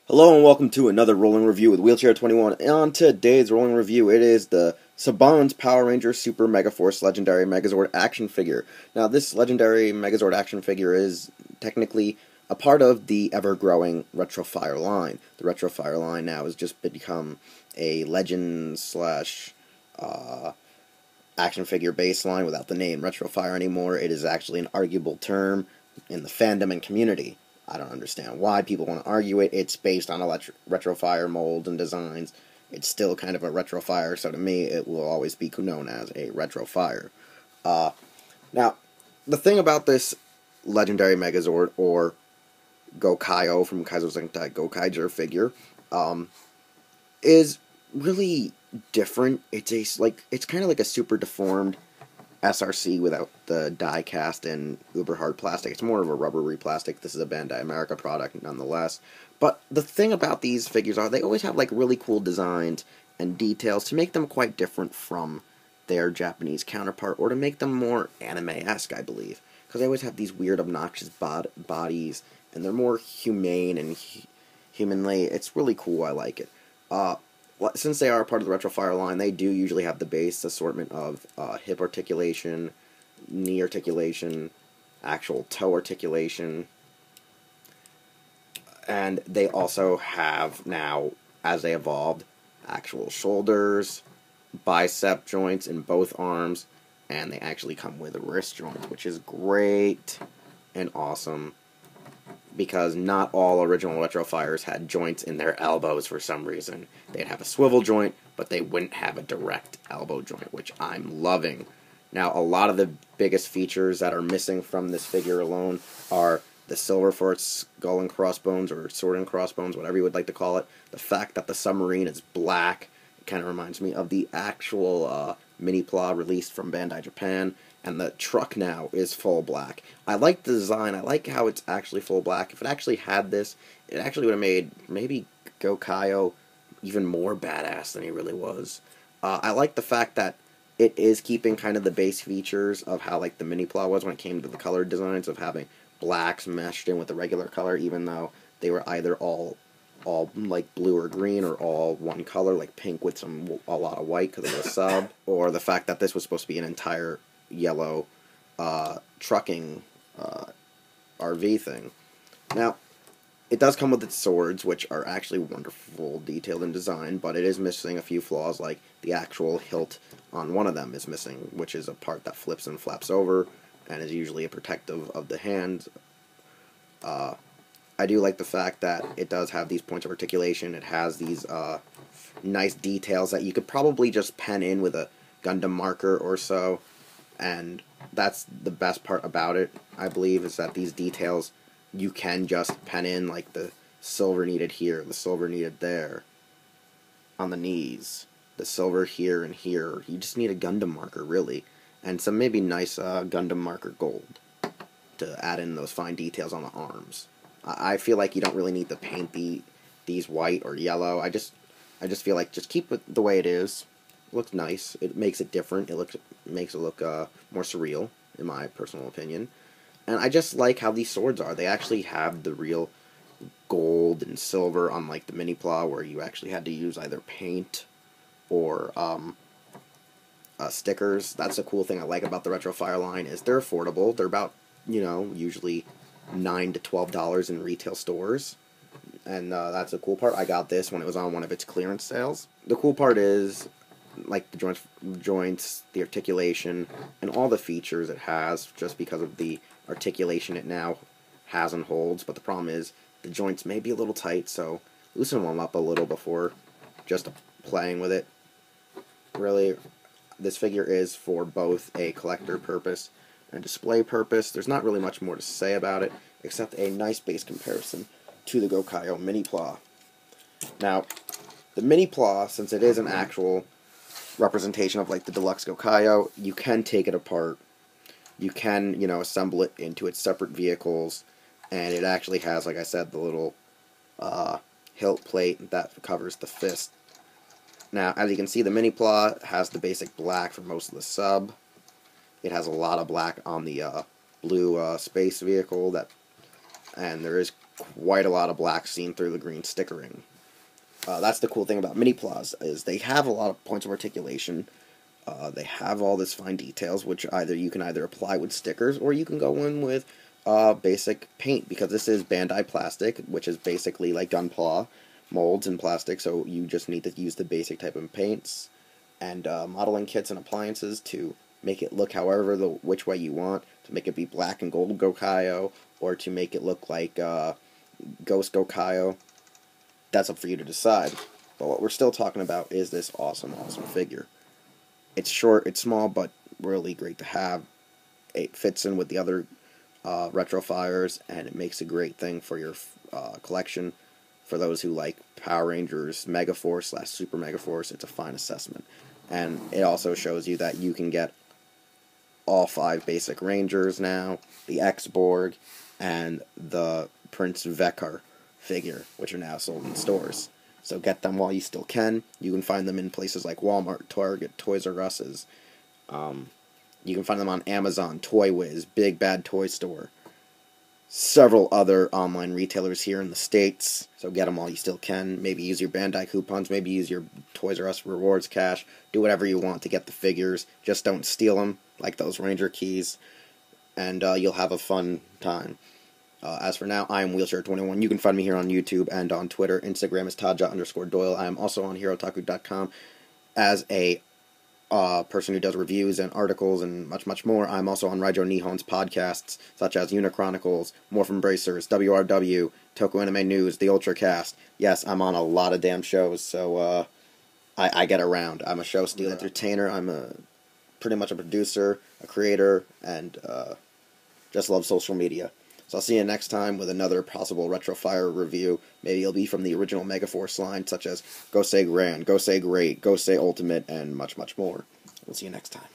Hello and welcome to another rolling review with Wheelchair 21. And on today's rolling review, it is the Saban's Power Ranger Super MegaForce Legendary Megazord action figure. Now, this Legendary Megazord action figure is technically a part of the ever-growing RetroFire line. The RetroFire line now has just become a legend slash action figure baseline without the name RetroFire anymore. It is actually an arguable term in the fandom and community. I don't understand why people want to argue it. It's based on RetroFire molds and designs. It's still kind of a RetroFire, so to me, it will always be known as a RetroFire. Now, the thing about this Legendary Megazord, or Gokai-Oh from Kaizo Sentai Gokaiger figure, is really different. It's kind of like a super deformed SRC without the die cast and uber hard plastic. It's more of a rubbery plastic. This is a Bandai America product nonetheless. But the thing about these figures are they always have like really cool designs and details to make them quite different from their Japanese counterpart, or to make them more anime-esque, I believe. Because they always have these weird obnoxious bodies, and they're more humane and humanly. It's really cool. I like it. Since they are part of the RetroFire line, they do usually have the base assortment of hip articulation, knee articulation, actual toe articulation, and they also have now, as they evolved, actual shoulders, bicep joints in both arms, and they actually come with wrist joints, which is great and awesome. Because not all original RetroFires had joints in their elbows for some reason. They'd have a swivel joint, but they wouldn't have a direct elbow joint, which I'm loving. Now, a lot of the biggest features that are missing from this figure alone are the silver for its skull and crossbones, or sword and crossbones, whatever you would like to call it. The fact that the submarine is black, it kind of reminds me of the actual Mini-pla released from Bandai Japan. And the truck now is full black. I like the design. I like how it's actually full black. If it actually had this, it actually would have made maybe Gokai-Oh even more badass than he really was. I like the fact that it is keeping kind of the base features of how like the Mini-pla was when it came to the color designs, of having blacks meshed in with the regular color, even though they were either all like blue or green, or all one color, like pink with a lot of white because of the sub. Or the fact that this was supposed to be an entire yellow trucking RV thing. Now, it does come with its swords, which are actually wonderful, detailed in design, but it is missing a few flaws, like the actual hilt on one of them is missing, which is a part that flips and flaps over, and is usually a protective of the hand. I do like the fact that it does have these points of articulation. It has these nice details that you could probably just pen in with a Gundam marker or so. And that's the best part about it, I believe, is that these details you can just pen in, like the silver needed here, the silver needed there, on the knees, the silver here and here. You just need a Gundam marker, really, and some maybe nice Gundam marker gold to add in those fine details on the arms. I feel like you don't really need to paint these white or yellow. I just feel like just keep it the way it is. It looks nice. It makes it different. Makes it look more surreal, in my personal opinion. And I just like how these swords are. They actually have the real gold and silver, unlike the Mini-pla, where you actually had to use either paint or stickers. That's a cool thing I like about the RetroFire line, is they're affordable. They're about, usually $9 to $12 in retail stores. And that's a cool part. I got this when it was on one of its clearance sales. The cool part is, like the joints, the articulation, and all the features it has, just because of the articulation it now has and holds. But the problem is, the joints may be a little tight, so loosen them up a little before just playing with it. Really, this figure is for both a collector purpose and a display purpose. There's not really much more to say about it, except a nice base comparison to the Gokai-Oh Mini-pla. Now, the Mini-pla, since it is an actual representation of like the deluxe Gokai-Oh, you can take it apart. You can, assemble it into its separate vehicles, and it actually has, like I said, the little hilt plate that covers the fist. Now, as you can see, the Mini-pla has the basic black for most of the sub. It has a lot of black on the blue space vehicle, and there is quite a lot of black seen through the green stickering. That's the cool thing about Mini-plas, is they have a lot of points of articulation. They have all this fine details, which you can either apply with stickers, or you can go in with basic paint, because this is Bandai plastic, which is basically like Gunpla molds in plastic, so you just need to use the basic type of paints and modeling kits and appliances to make it look which way you want, to make it be black and gold Gokai-Oh, or to make it look like Ghost Gokai-Oh. That's up for you to decide. But what we're still talking about is this awesome figure. It's short, it's small, but really great to have. It fits in with the other RetroFires, and it makes a great thing for your collection. For those who like Power Rangers Megaforce / Super MegaForce, it's a fine assessment. And it also shows you that you can get all 5 basic Rangers now, the X-Borg, and the Prince Vekar figure, which are now sold in stores. So get them while you still can. You can find them in places like Walmart, Target, Toys R Us's. You can find them on Amazon, Toy Wiz, Big Bad Toy Store. Several other online retailers here in the States. So get them while you still can. Maybe use your Bandai coupons. Maybe use your Toys R Us rewards cash. Do whatever you want to get the figures. Just don't steal them, like those Ranger keys. And you'll have a fun time. As for now, I am Wheelchair21. You can find me here on YouTube and on Twitter. Instagram is Tadja_Doyle. I am also on HeroTaku.com as a person who does reviews and articles and much more. I'm also on Raijo Nihon's podcasts, such as Unichronicles, Morphin Bracers, WRW, Toku Anime News, The Ultracast. Yes, I'm on a lot of damn shows, so I get around. I'm a show stealer, entertainer. I'm pretty much a producer, a creator, and just love social media. So I'll see you next time with another possible RetroFire review. Maybe it'll be from the original Megaforce line, such as Gosei Grand, Gosei Great, Gosei Ultimate, and much more. We'll see you next time.